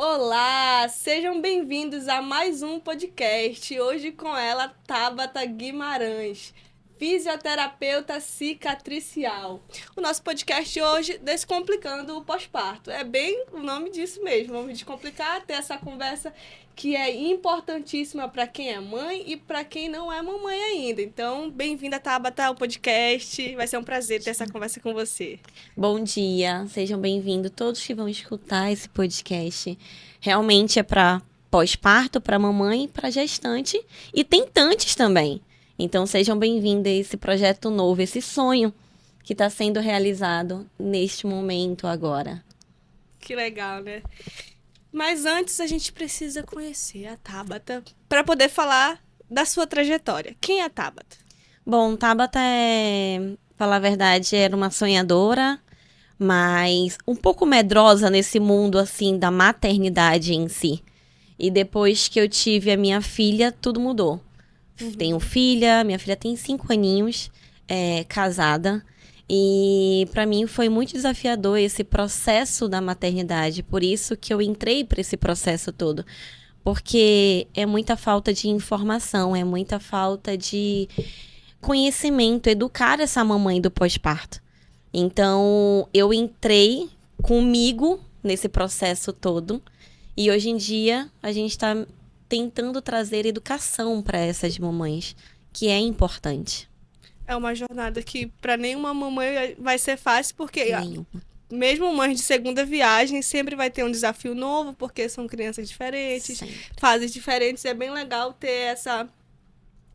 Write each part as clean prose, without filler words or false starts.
Olá, sejam bem-vindos a mais um podcast. Hoje com ela, Tabata Guimarães, fisioterapeuta cicatricial. O nosso podcast hoje, Descomplicando o Pós-Parto. É bem o nome disso mesmo, vamos descomplicar, ter essa conversa que é importantíssima para quem é mãe e para quem não é mamãe ainda. Então, bem-vinda, Tabata, ao podcast. Vai ser um prazer ter essa conversa com você. Bom dia, sejam bem-vindos todos que vão escutar esse podcast. Realmente é para pós-parto, para mamãe, para gestante e tentantes também. Então sejam bem-vindos a esse projeto novo, esse sonho que está sendo realizado neste momento agora. Que legal, né? Mas antes a gente precisa conhecer a Tabata para poder falar da sua trajetória. Quem é a Tabata? Bom, Tabata falar a verdade, era uma sonhadora, mas um pouco medrosa nesse mundo assim da maternidade em si. E depois que eu tive a minha filha, tudo mudou. Tenho filha, minha filha tem 5 aninhos, casada. E para mim foi muito desafiador esse processo da maternidade. Por isso que eu entrei para esse processo todo. Porque é muita falta de informação, é muita falta de conhecimento, educar essa mamãe do pós-parto. Então, eu entrei comigo nesse processo todo. E hoje em dia, a gente está tentando trazer educação para essas mamães, que é importante. É uma jornada que para nenhuma mamãe vai ser fácil, porque Nenhum. mesmo mães de segunda viagem sempre vai ter um desafio novo, porque são crianças diferentes, Sempre. fases diferentes. É bem legal ter essa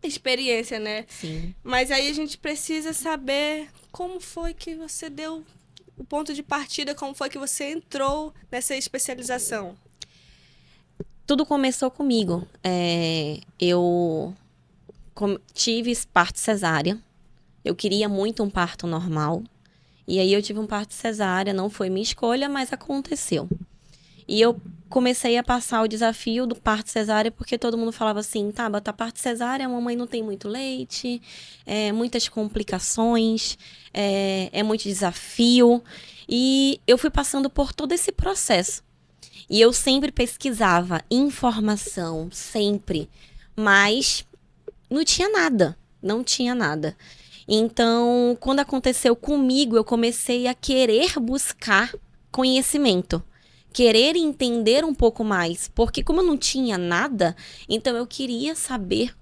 experiência, né? Sim. Mas aí a gente precisa saber como foi que você deu o ponto de partida, como foi que você entrou nessa especialização. Tudo começou comigo. Eu tive parto cesárea. Eu queria muito um parto normal. E aí eu tive um parto cesárea, não foi minha escolha, mas aconteceu. E eu comecei a passar o desafio do parto cesárea, porque todo mundo falava assim, Tabata, parto cesárea, a mamãe não tem muito leite, muitas complicações, é muito desafio. E eu fui passando por todo esse processo. E eu sempre pesquisava informação, sempre. Mas não tinha nada, não tinha nada. Então, quando aconteceu comigo, eu comecei a querer buscar conhecimento, querer entender um pouco mais, porque como eu não tinha nada, então eu queria saber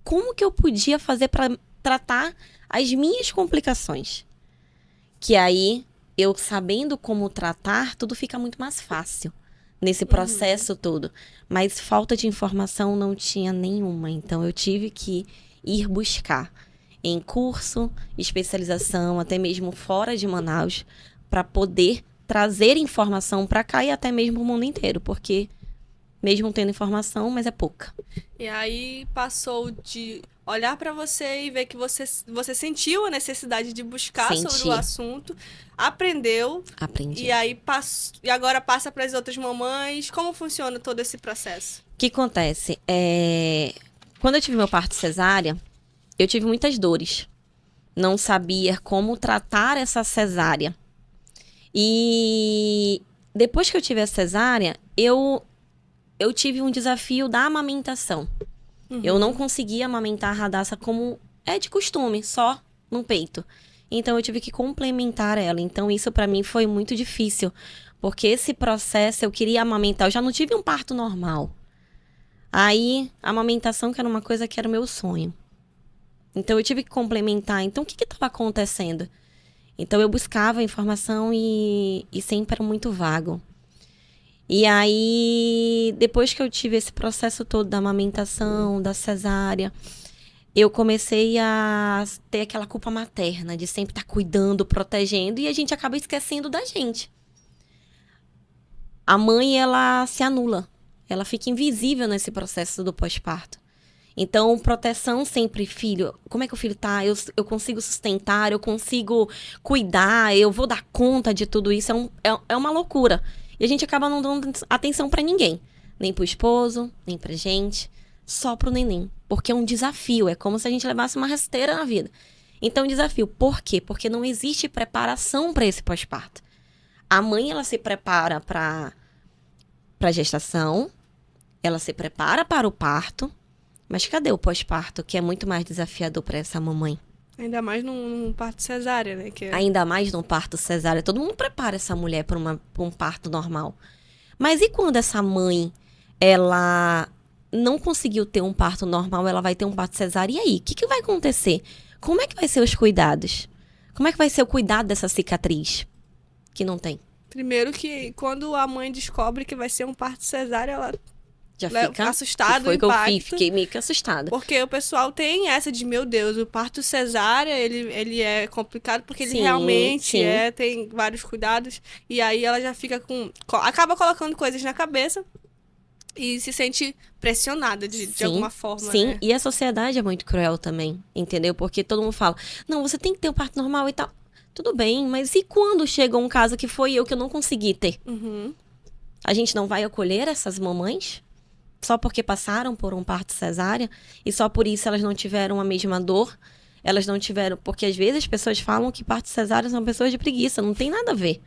como que eu podia fazer para tratar as minhas complicações. Que aí, eu sabendo como tratar, tudo fica muito mais fácil nesse processo todo. Mas falta de informação não tinha nenhuma, então eu tive que ir buscar em curso, especialização, até mesmo fora de Manaus, para poder trazer informação para cá e até mesmo o mundo inteiro, porque mesmo tendo informação, mas é pouca. E aí passou de olhar para você e ver que você sentiu a necessidade de buscar sobre o Senti, assunto, aprendeu aprendi. e aí e agora passa para as outras mamães. Como funciona todo esse processo? O que acontece? Quando eu tive meu parto cesárea, eu tive muitas dores. Não sabia como tratar essa cesárea. E depois que eu tive a cesárea, eu tive um desafio da amamentação. Eu não conseguia amamentar a Radassa como é de costume, só no peito. Então eu tive que complementar ela. Então isso para mim foi muito difícil, porque esse processo eu queria amamentar, eu já não tive um parto normal. Aí a amamentação que era uma coisa que era o meu sonho. Então eu tive que complementar. Então o que estava acontecendo? Então eu buscava informação e sempre era muito vago. E aí, depois que eu tive esse processo todo da amamentação, da cesárea, eu comecei a ter aquela culpa materna de sempre estar cuidando, protegendo, e a gente acaba esquecendo da gente. A mãe, ela se anula, ela fica invisível nesse processo do pós-parto. Então, proteção sempre, filho, como é que o filho tá? Eu consigo sustentar, eu consigo cuidar, eu vou dar conta de tudo isso, é uma loucura. E a gente acaba não dando atenção pra ninguém. Nem pro esposo, nem pra gente. Só pro neném. Porque é um desafio. É como se a gente levasse uma rasteira na vida. Então, é um desafio. Por quê? Porque não existe preparação pra esse pós-parto. A mãe, ela se prepara pra para a gestação, ela se prepara para o parto, mas cadê o pós-parto, que é muito mais desafiador para essa mamãe? Ainda mais num parto cesárea, né? Que é... Ainda mais num parto cesárea. Todo mundo prepara essa mulher para um parto normal. Mas e quando essa mãe, ela não conseguiu ter um parto normal, ela vai ter um parto cesárea, e aí? O que vai acontecer? Como é que vai ser os cuidados? Como é que vai ser o cuidado dessa cicatriz que não tem? Primeiro que quando a mãe descobre que vai ser um parto cesárea, ela Já fica assustada, foi o que eu impacto. fiquei meio que assustada. Porque o pessoal tem essa de, meu Deus, o parto cesárea, ele é complicado porque ele Sim, realmente sim. tem vários cuidados. E aí ela já fica acaba colocando coisas na cabeça e se sente pressionada de alguma forma, Sim, né? e a sociedade é muito cruel também, entendeu? Porque todo mundo fala, não, você tem que ter um parto normal e tal. Tudo bem, mas e quando chega um caso que foi eu que eu não consegui ter? Uhum. A gente não vai acolher essas mamães? Só porque passaram por um parto cesárea e só por isso elas não tiveram a mesma dor? Elas não tiveram... Porque às vezes as pessoas falam que parto cesárea são pessoas de preguiça, não tem nada a ver.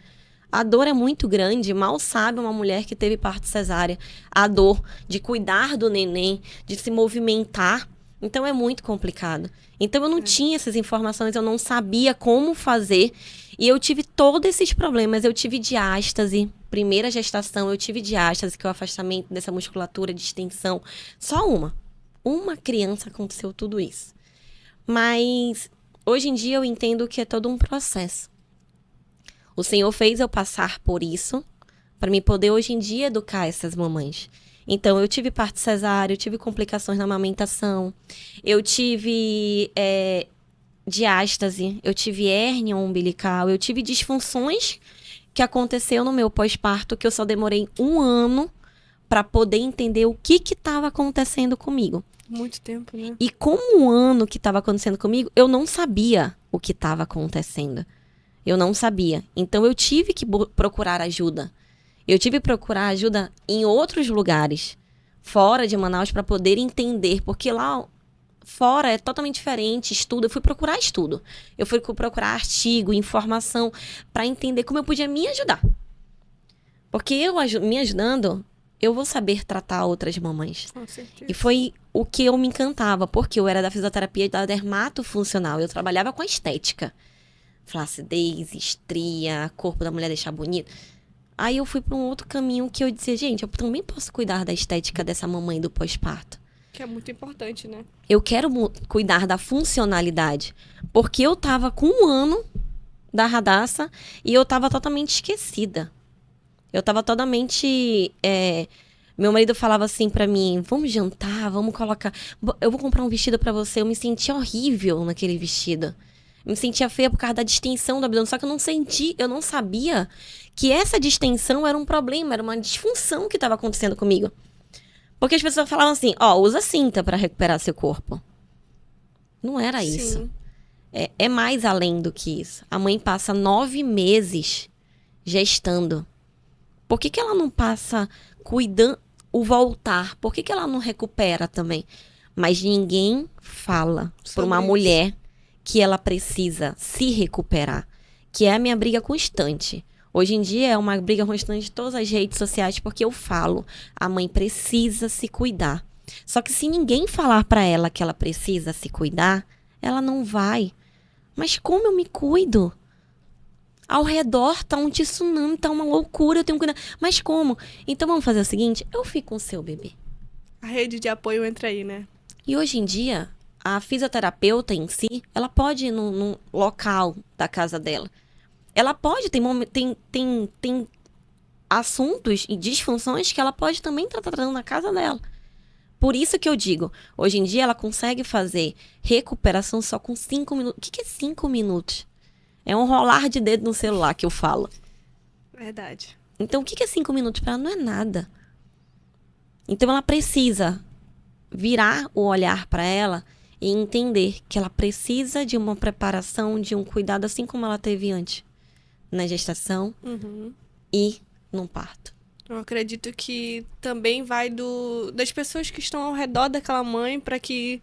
A dor é muito grande, mal sabe uma mulher que teve parto cesárea. A dor de cuidar do neném, de se movimentar. Então é muito complicado. Então eu não tinha essas informações, eu não sabia como fazer. E eu tive todos esses problemas. Eu tive diástase, primeira gestação, eu tive diástase, que é o afastamento dessa musculatura de extensão. Só uma. Uma criança aconteceu tudo isso. Mas hoje em dia eu entendo que é todo um processo. O Senhor fez eu passar por isso para me poder hoje em dia educar essas mamães. Então, eu tive parto cesárea, eu tive complicações na amamentação, eu tive diástase, eu tive hérnia umbilical, eu tive disfunções que aconteceu no meu pós-parto, que eu só demorei 1 ano para poder entender o que estava acontecendo comigo. Muito tempo, né? E com 1 ano que estava acontecendo comigo, eu não sabia o que estava acontecendo. Eu não sabia. Então, eu tive que procurar ajuda. Eu tive que procurar ajuda em outros lugares, fora de Manaus, para poder entender. Porque lá fora é totalmente diferente. Estudo. Eu fui procurar estudo. Eu fui procurar artigo, informação, para entender como eu podia me ajudar. Porque eu me ajudando, eu vou saber tratar outras mamães. Com certeza. E foi o que eu me encantava, porque eu era da fisioterapia e da dermatofuncional. Eu trabalhava com a estética. Flacidez, estria, corpo da mulher deixar bonito. Aí eu fui para um outro caminho que eu dizia, gente, eu também posso cuidar da estética dessa mamãe do pós-parto. Que é muito importante, né? Eu quero cuidar da funcionalidade. Porque eu tava com 1 ano da Radassa e eu tava totalmente esquecida. Eu tava totalmente... Meu marido falava assim pra mim, vamos jantar, vamos colocar... Eu vou comprar um vestido pra você. Eu me sentia horrível naquele vestido. Eu me sentia feia por causa da distensão do abdômen. Só que eu não sabia que essa distensão era um problema, era uma disfunção que estava acontecendo comigo. Porque as pessoas falavam assim, usa cinta para recuperar seu corpo. Não era isso. É mais além do que isso. A mãe passa 9 meses gestando. Por que ela não passa cuidando o voltar? Por que ela não recupera também? Mas ninguém fala para uma mulher que ela precisa se recuperar, que é a minha briga constante. Hoje em dia é uma briga constante de todas as redes sociais, porque eu falo, a mãe precisa se cuidar. Só que se ninguém falar para ela que ela precisa se cuidar, ela não vai. Mas como eu me cuido? Ao redor tá um tsunami, tá uma loucura, eu tenho que cuidar. Mas como? Então vamos fazer o seguinte, eu fico com o seu bebê. A rede de apoio entra aí, né? E hoje em dia, a fisioterapeuta em si, ela pode ir num local da casa dela. Ela pode, tem assuntos e disfunções que ela pode também estar tratando na casa dela. Por isso que eu digo, hoje em dia ela consegue fazer recuperação só com 5 minutos. O que é 5 minutos? É um rolar de dedo no celular que eu falo. Verdade. Então, o que é 5 minutos para ela? Não é nada. Então, ela precisa virar o olhar para ela e entender que ela precisa de uma preparação, de um cuidado, assim como ela teve antes, na gestação e no parto. Eu acredito que também vai das pessoas que estão ao redor daquela mãe para que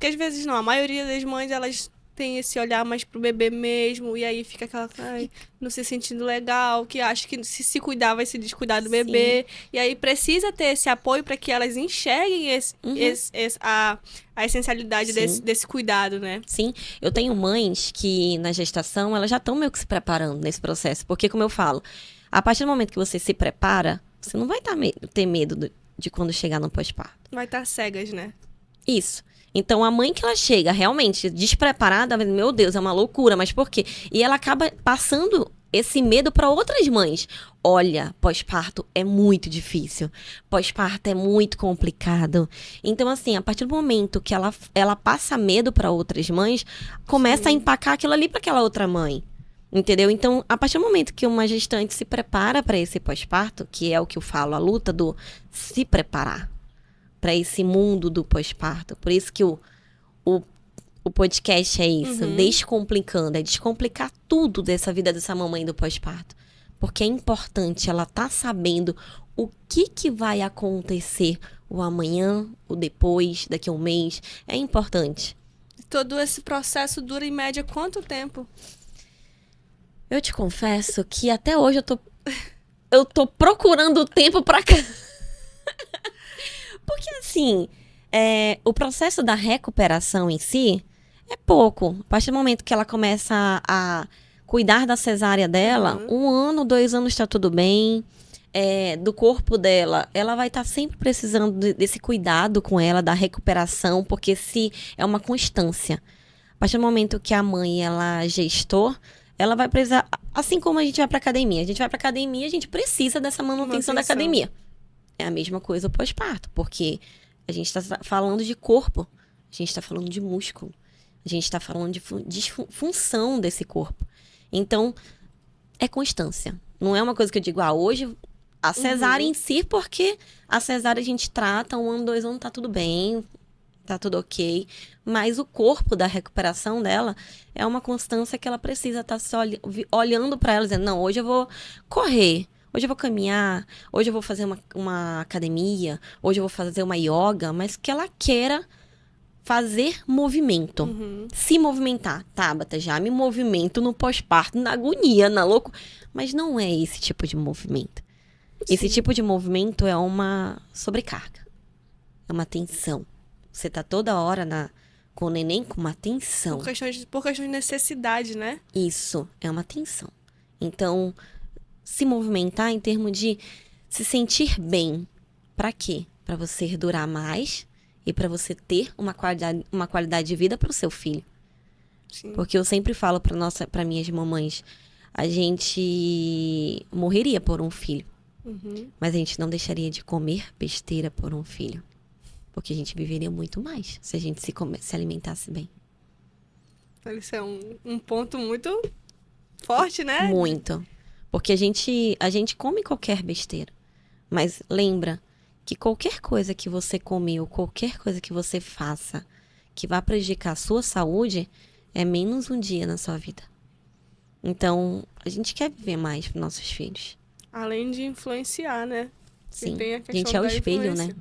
às vezes não, a maioria das mães, elas tem esse olhar mais pro bebê mesmo, e aí fica aquela, ai, não se sentindo legal, que acha que se cuidar vai se descuidar do bebê. E aí precisa ter esse apoio para que elas enxerguem a essencialidade desse cuidado, né? Sim, eu tenho mães que na gestação elas já estão meio que se preparando nesse processo, porque como eu falo, a partir do momento que você se prepara, você não vai ter medo de quando chegar no pós-parto. Vai estar cegas, né? Isso. Então, a mãe que ela chega realmente despreparada, meu Deus, é uma loucura, mas por quê? E ela acaba passando esse medo para outras mães. Olha, pós-parto é muito difícil. Pós-parto é muito complicado. Então, assim, a partir do momento que ela passa medo para outras mães, começa a empacar aquilo ali para aquela outra mãe. Entendeu? Então, a partir do momento que uma gestante se prepara para esse pós-parto, que é o que eu falo, a luta do se preparar para esse mundo do pós-parto. Por isso que o podcast é isso, descomplicando, é descomplicar tudo dessa vida dessa mamãe do pós-parto. Porque é importante ela estar sabendo o que vai acontecer o amanhã, o depois, daqui a um mês. É importante. Todo esse processo dura em média quanto tempo? Eu te confesso que até hoje eu tô procurando tempo pra cá. Porque, assim, o processo da recuperação em si é pouco. A partir do momento que ela começa a cuidar da cesárea dela, 1 ano, 2 anos está tudo bem. Do corpo dela, ela vai estar sempre precisando desse cuidado com ela, da recuperação, porque se é uma constância. A partir do momento que a mãe, ela gestou, ela vai precisar, assim como a gente vai pra academia. A gente vai pra academia, a gente precisa dessa manutenção da academia. É a mesma coisa o pós-parto, porque a gente está falando de corpo, a gente está falando de músculo, a gente está falando de função desse corpo. Então, é constância. Não é uma coisa que eu digo, hoje a cesárea em si, porque a cesárea a gente trata, 1 ano, 2 anos, tá tudo bem, tá tudo ok. Mas o corpo da recuperação dela é uma constância que ela precisa estar se olhando para ela, dizendo, não, hoje eu vou correr. Hoje eu vou caminhar, hoje eu vou fazer uma academia, hoje eu vou fazer uma yoga, mas que ela queira fazer movimento. Se movimentar. Tabata, já me movimento no pós-parto, na agonia, na louco. Mas não é esse tipo de movimento. Sim. Esse tipo de movimento é uma sobrecarga. É uma tensão. Você tá toda hora com o neném com uma tensão. Por questão de necessidade, né? Isso, é uma tensão. Então, se movimentar em termos de se sentir bem. Para quê? Para você durar mais e para você ter uma qualidade de vida para o seu filho. Sim. Porque eu sempre falo para minhas mamães, a gente morreria por um filho, mas a gente não deixaria de comer besteira por um filho. Porque a gente viveria muito mais se a gente se alimentasse bem. Isso é um ponto muito forte, né? Muito. Porque a gente come qualquer besteira. Mas lembra que qualquer coisa que você comeu, qualquer coisa que você faça que vá prejudicar a sua saúde, é menos um dia na sua vida. Então, a gente quer viver mais para nossos filhos. Além de influenciar, né? Sim, a gente é o espelho, influência. Né?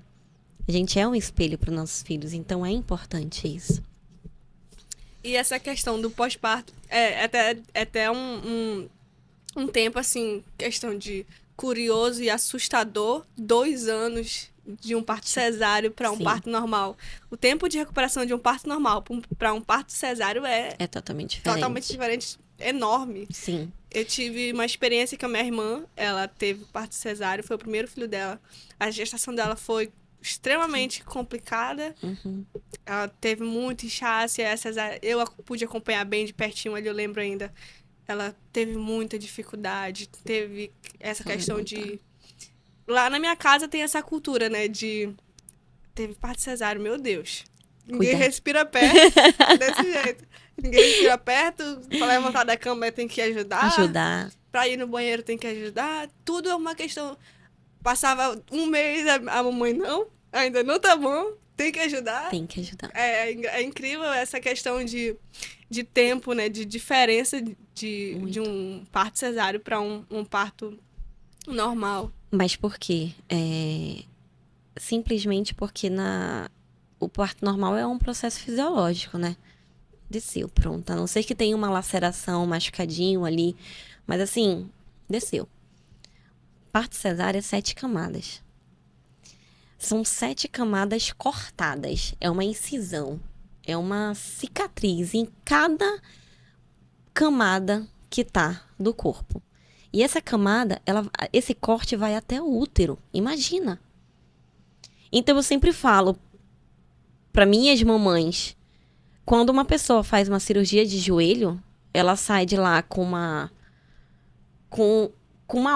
A gente é um espelho para os nossos filhos, então é importante isso. E essa questão do pós-parto é até um tempo, assim, questão de curioso e assustador, 2 anos de um parto cesáreo para um parto normal. O tempo de recuperação de um parto normal para um parto cesáreo é totalmente diferente. Totalmente diferente, enorme. Sim. Eu tive uma experiência com a minha irmã, ela teve parto cesáreo, foi o primeiro filho dela. A gestação dela foi extremamente complicada. Ela teve muito inchaço, eu pude acompanhar bem de pertinho ali, eu lembro ainda. Ela teve muita dificuldade, teve essa questão de... Lá na minha casa tem essa cultura, né, teve parto cesáreo, meu Deus. Ninguém respira perto desse jeito. Ninguém respira perto, pra levantar da cama tem que ajudar. Pra ir no banheiro tem que ajudar. Tudo é uma questão... Passava 1 mês, a mamãe ainda não tá bom, tem que ajudar. Tem que ajudar. É incrível essa questão de tempo, né? De diferença de um parto cesáreo para um parto normal. Mas por quê? Simplesmente porque o parto normal é um processo fisiológico, né? Desceu, pronto. A não ser que tenha uma laceração, um machucadinho ali. Mas assim, desceu. Parto cesárea, 7 camadas. São 7 camadas cortadas. É uma incisão. É uma cicatriz em cada camada que tá do corpo. E essa camada, esse corte vai até o útero. Imagina. Então eu sempre falo para minhas mamães, quando uma pessoa faz uma cirurgia de joelho, ela sai de lá com uma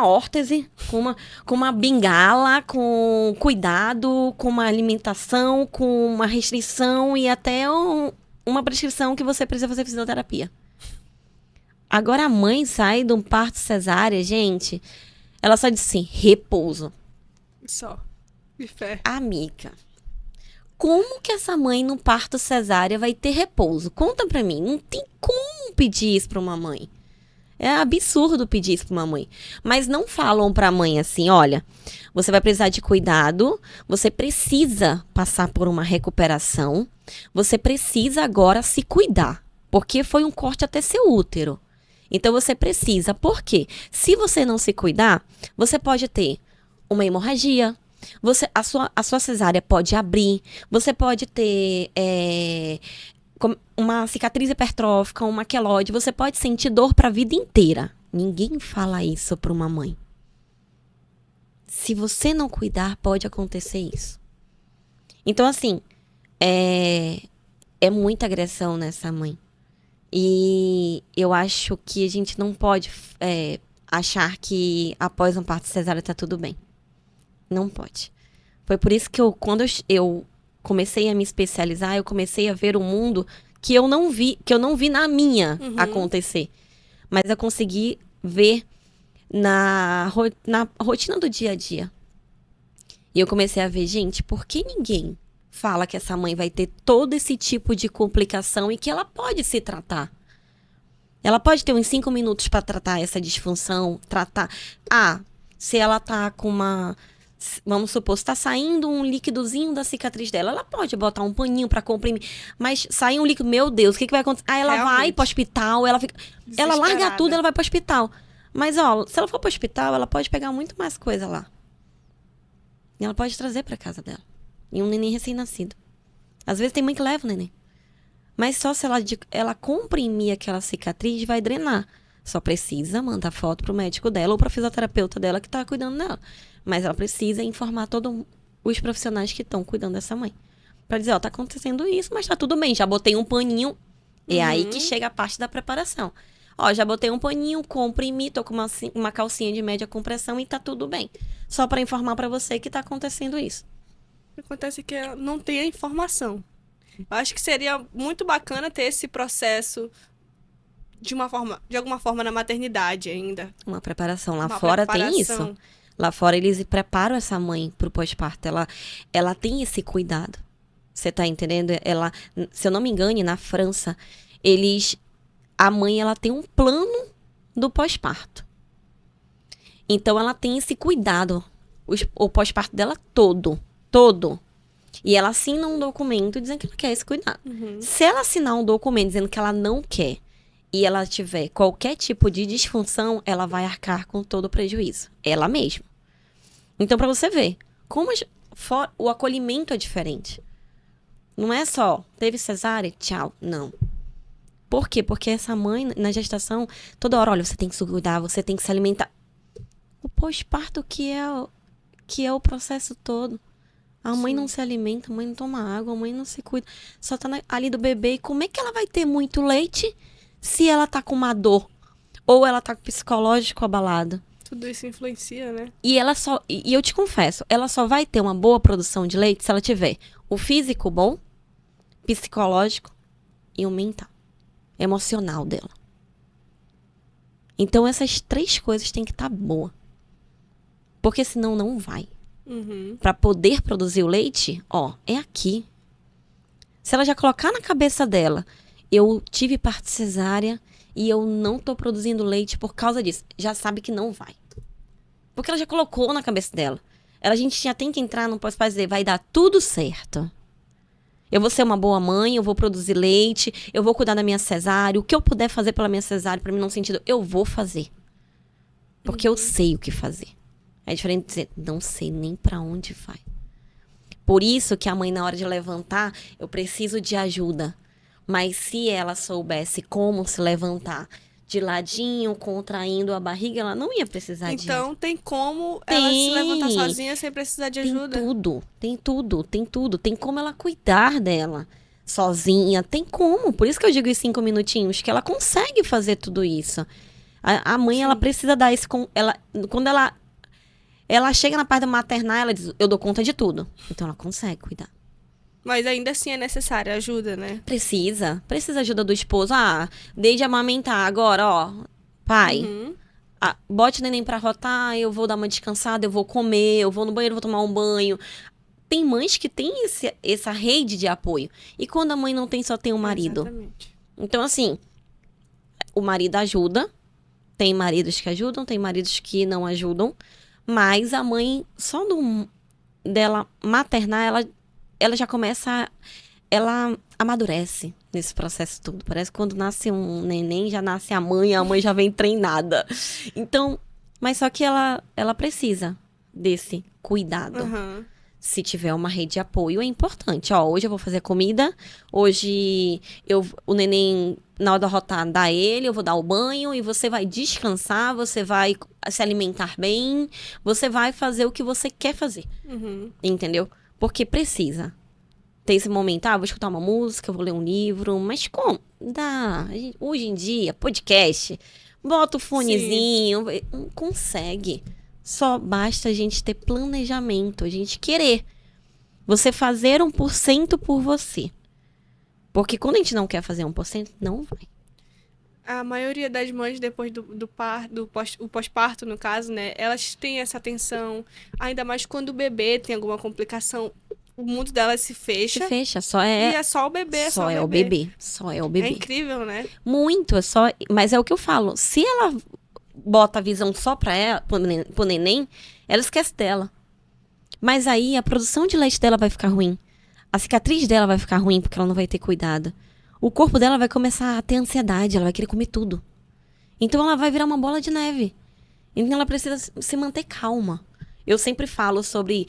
órtese, com uma bengala, com cuidado, com uma alimentação, com uma restrição e até uma prescrição que você precisa fazer fisioterapia. Agora a mãe sai de um parto cesárea, gente, ela só diz assim, repouso. Só. De fé. Amiga, como que essa mãe no parto cesárea vai ter repouso? Conta pra mim, não tem como pedir isso pra uma mãe. É absurdo pedir isso pra uma mãe. Mas não falam pra mãe assim, olha, você vai precisar de cuidado, você precisa passar por uma recuperação, você precisa agora se cuidar, porque foi um corte até seu útero. Então você precisa, por quê? Se você não se cuidar, você pode ter uma hemorragia, a sua cesárea pode abrir, você pode ter uma cicatriz hipertrófica, uma queloide, você pode sentir dor para a vida inteira. Ninguém fala isso para uma mãe. Se você não cuidar, pode acontecer isso. Então, assim, é muita agressão nessa mãe. E eu acho que a gente não pode achar que após um parto cesárea tá tudo bem. Não pode. Foi por isso que quando eu comecei a me especializar, eu comecei a ver um mundo que eu não vi na minha acontecer. Mas eu consegui ver na rotina do dia a dia. E eu comecei a ver, gente, por que ninguém fala que essa mãe vai ter todo esse tipo de complicação e que ela pode se tratar? Ela pode ter uns 5 minutos para tratar essa disfunção, tratar... se ela tá com uma... Vamos supor, se tá saindo um líquidozinho da cicatriz dela, ela pode botar um paninho pra comprimir, mas sai um líquido, meu Deus, o que vai acontecer? Ela Realmente. Vai pro hospital, ela larga tudo, ela vai pro hospital. Mas, ó, se ela for pro hospital, ela pode pegar muito mais coisa lá. E ela pode trazer pra casa dela. E um neném recém-nascido. Às vezes tem mãe que leva o neném. Mas só se ela comprimir aquela cicatriz, vai drenar. Só precisa mandar foto pro médico dela ou pro fisioterapeuta dela que tá cuidando dela. Mas ela precisa informar todos os profissionais que estão cuidando dessa mãe. Pra dizer, ó, tá acontecendo isso, mas tá tudo bem. Já botei um paninho. É aí que chega a parte da preparação. Ó, já botei um paninho, comprimi, tô com uma calcinha de média compressão e tá tudo bem. Só pra informar pra você que tá acontecendo isso. Acontece que não tem a informação. Eu acho que seria muito bacana ter esse processo de alguma forma na maternidade ainda. Uma preparação. Lá fora tem isso. Lá fora eles preparam essa mãe pro pós-parto. Ela tem esse cuidado. Você tá entendendo? Se eu não me engano, na França, a mãe ela tem um plano do pós-parto. Então ela tem esse cuidado. O pós-parto dela todo. E ela assina um documento dizendo que ela quer esse cuidado. Se ela assinar um documento dizendo que ela não quer e ela tiver qualquer tipo de disfunção, ela vai arcar com todo o prejuízo. Ela mesma. Então, pra você ver, como o acolhimento é diferente. Não é só, teve cesárea, tchau. Não. Por quê? Porque essa mãe, na gestação, toda hora, olha, você tem que se cuidar, você tem que se alimentar. O pós-parto que é o processo todo. A mãe não se alimenta, a mãe não toma água, a mãe não se cuida. Só tá ali do bebê. E como é que ela vai ter muito leite se ela tá com uma dor? Ou ela tá com o psicológico abalado? Tudo isso influencia, né? E eu te confesso, ela só vai ter uma boa produção de leite se ela tiver o físico bom, psicológico e o mental, emocional dela. Então essas 3 coisas têm que estar boa. Porque senão não vai. Para poder produzir o leite, ó, é aqui. Se ela já colocar na cabeça dela, eu tive parto cesárea e eu não tô produzindo leite por causa disso, já sabe que não vai. Porque ela já colocou na cabeça dela. A gente já tem que entrar no pós-parto e dizer, vai dar tudo certo. Eu vou ser uma boa mãe, eu vou produzir leite, eu vou cuidar da minha cesárea. O que eu puder fazer pela minha cesárea, pra mim não sentir dor, eu vou fazer. Porque eu sei o que fazer. É diferente de dizer, não sei nem pra onde vai. Por isso que a mãe, na hora de levantar, eu preciso de ajuda. Mas se ela soubesse como se levantar de ladinho, contraindo a barriga, ela não ia precisar disso. Então tem como ela se levantar sozinha sem precisar de ajuda. Tem tudo. Tem como ela cuidar dela sozinha. Tem como. Por isso que eu digo os 5 minutinhos, que ela consegue fazer tudo isso. A mãe, ela precisa dar esse... Quando ela chega na parte da maternar, ela diz, eu dou conta de tudo. Então ela consegue cuidar. Mas ainda assim é necessária ajuda, né? Precisa ajuda do esposo. Desde amamentar, agora, ó, pai, bote o neném pra rotar, eu vou dar uma descansada, eu vou comer, eu vou no banheiro, eu vou tomar um banho. Tem mães que têm essa rede de apoio. E quando a mãe não tem, só tem o marido. Exatamente. Então, assim, o marido ajuda, tem maridos que ajudam, tem maridos que não ajudam, mas a mãe, só dela maternar, ela já começa, ela amadurece nesse processo todo. Parece que quando nasce um neném, já nasce a mãe já vem treinada. Então, mas só que ela precisa desse cuidado. Se tiver uma rede de apoio, é importante. Hoje eu vou fazer comida, hoje o neném, na hora da rotar, dá ele, eu vou dar o banho, e você vai descansar, você vai se alimentar bem, você vai fazer o que você quer fazer. Entendeu? Porque precisa ter esse momento. Vou escutar uma música, vou ler um livro. Mas como? Hoje em dia, podcast, bota o fonezinho. Consegue. Só basta a gente ter planejamento, a gente querer. Você fazer 1% por você. Porque quando a gente não quer fazer 1%, não vai. A maioria das mães, depois o pós-parto, no caso, né? Elas têm essa tensão. Ainda mais quando o bebê tem alguma complicação. O mundo delas se fecha. Se fecha, E é só o bebê, Só é o bebê. É incrível, né? Muito, Mas é o que eu falo. Se ela bota a visão só pra ela, pro neném, ela esquece dela. Mas aí a produção de leite dela vai ficar ruim. A cicatriz dela vai ficar ruim porque ela não vai ter cuidado. O corpo dela vai começar a ter ansiedade, ela vai querer comer tudo. Então ela vai virar uma bola de neve. Então ela precisa se manter calma. Eu sempre falo sobre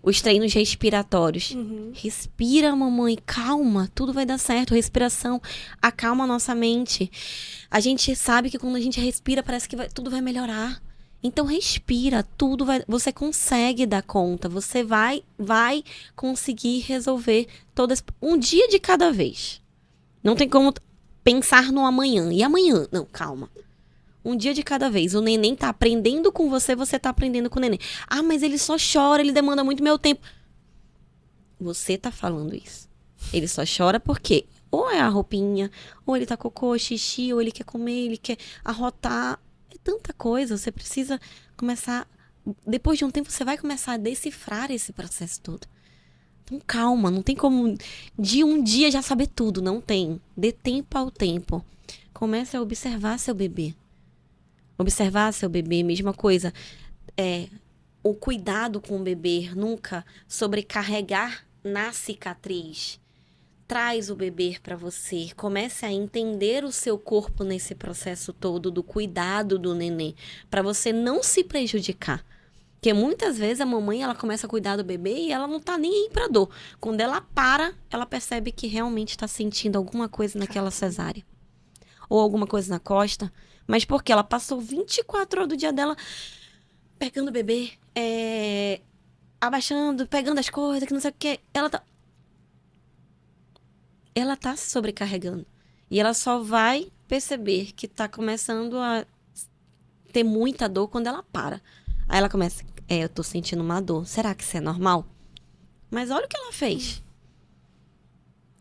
os treinos respiratórios. Respira, mamãe, calma, tudo vai dar certo. Respiração acalma a nossa mente. A gente sabe que quando a gente respira, parece que tudo vai melhorar. Então respira, você consegue dar conta, você vai conseguir resolver um dia de cada vez. Não tem como pensar no amanhã. E amanhã? Não, calma. Um dia de cada vez. O neném tá aprendendo com você, você tá aprendendo com o neném. Mas ele só chora, ele demanda muito meu tempo. Você tá falando isso. Ele só chora porque ou é a roupinha, ou ele tá cocô, xixi, ou ele quer comer, ele quer arrotar. É tanta coisa. Você precisa começar... Depois de um tempo, você vai começar a decifrar esse processo todo. Então, calma. Não tem como de um dia já saber tudo. Não tem. Dê tempo ao tempo. Comece a observar seu bebê. Observar seu bebê, mesma coisa. O cuidado com o bebê, nunca sobrecarregar na cicatriz. Traz o bebê para você. Comece a entender o seu corpo nesse processo todo do cuidado do neném, para você não se prejudicar. Porque muitas vezes a mamãe, ela começa a cuidar do bebê e ela não tá nem aí pra dor. Quando ela para, ela percebe que realmente tá sentindo alguma coisa naquela cesárea. Ou alguma coisa na costa. Mas porque ela passou 24 horas do dia dela pegando o bebê, abaixando, pegando as coisas, que não sei o que. Ela tá se sobrecarregando. E ela só vai perceber que tá começando a ter muita dor quando ela para. Aí ela começa, eu tô sentindo uma dor. Será que isso é normal? Mas olha o que ela fez.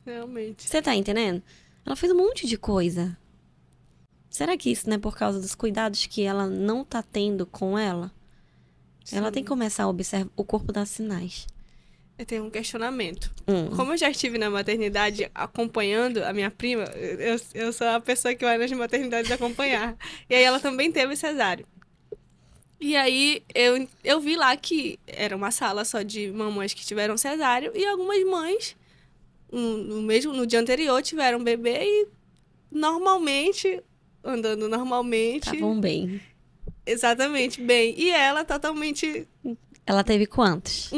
Realmente. Você tá entendendo? Ela fez um monte de coisa. Será que isso não é por causa dos cuidados que ela não tá tendo com ela? Sim. Ela tem que começar a observar. O corpo dá sinais. Eu tenho um questionamento. Como eu já estive na maternidade acompanhando a minha prima, eu sou a pessoa que vai nas maternidades acompanhar. E aí ela também teve cesáreo. E aí eu vi lá que era uma sala só de mamães que tiveram cesáreo e algumas mães no dia anterior tiveram um bebê e normalmente, andando normalmente. Estavam bem. Exatamente, bem. E ela totalmente. Ela teve quantos?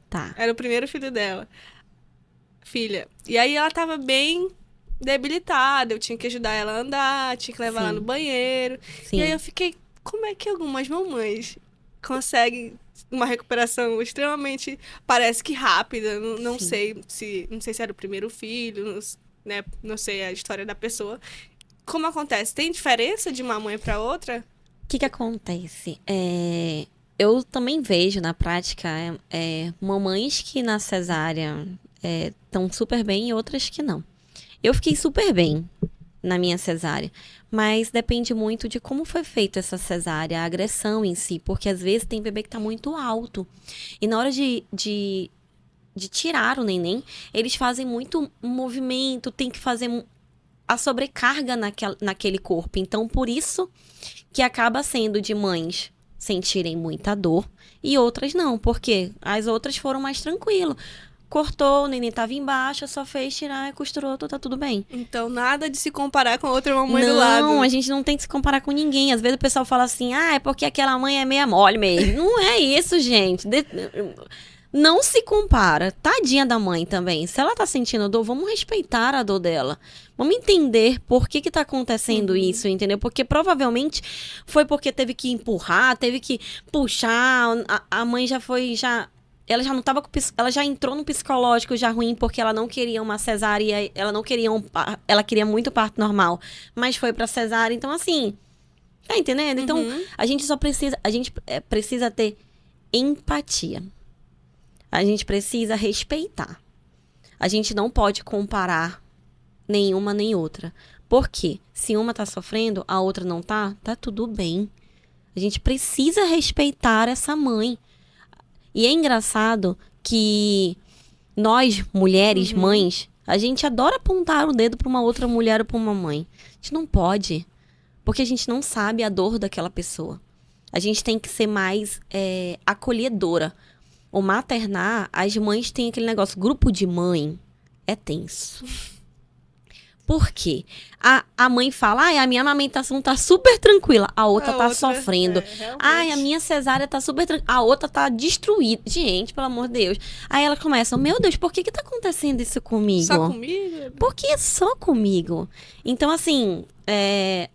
Tá. Era o primeiro filho dela. Filha. E aí ela tava bem debilitada. Eu tinha que ajudar ela a andar, tinha que levar ela Sim. no banheiro. Sim. E aí eu fiquei, como é que algumas mamães conseguem uma recuperação extremamente, parece que rápida. Não Sim. sei se era o primeiro filho, né? Não sei a história da pessoa. Como acontece? Tem diferença de uma mãe para outra? O que acontece? Eu também vejo na prática mamães que na cesárea estão super bem e outras que não. Eu fiquei super bem na minha cesárea, mas depende muito de como foi feita essa cesárea, a agressão em si, porque às vezes tem bebê que está muito alto e na hora de tirar o neném, eles fazem muito movimento, tem que fazer a sobrecarga naquele corpo. Então, por isso que acaba sendo de mães sentirem muita dor e outras não, porque as outras foram mais tranquilo. Cortou, o neném tava embaixo, só fez tirar, costurou, tá tudo bem. Então, nada de se comparar com a outra mamãe do lado. Não, a gente não tem que se comparar com ninguém. Às vezes o pessoal fala assim, é porque aquela mãe é meia mole mesmo. Não é isso, gente. Não se compara. Tadinha da mãe também. Se ela tá sentindo dor, vamos respeitar a dor dela. Vamos entender por que tá acontecendo isso, entendeu? Porque provavelmente foi porque teve que empurrar, teve que puxar. A mãe ela já não tava ela já entrou no psicológico já ruim porque ela não queria uma cesárea, ela queria muito parto normal, mas foi pra cesárea. Então assim, tá entendendo? Então a gente precisa ter empatia. A gente precisa respeitar. A gente não pode comparar nenhuma nem outra. Por quê? Se uma tá sofrendo, a outra não tá tudo bem. A gente precisa respeitar essa mãe. E é engraçado que nós, mulheres, mães, a gente adora apontar o dedo pra uma outra mulher ou pra uma mãe. A gente não pode. Porque a gente não sabe a dor daquela pessoa. A gente tem que ser mais acolhedora. O maternar, as mães têm aquele negócio, grupo de mãe é tenso. Por quê? A mãe fala, a minha amamentação tá super tranquila, a outra tá sofrendo. A minha cesárea tá super tranquila, a outra tá destruída. Gente, pelo amor de Deus. Aí ela começa, meu Deus, por que tá acontecendo isso comigo? Só comigo? Por que só comigo? Então, assim,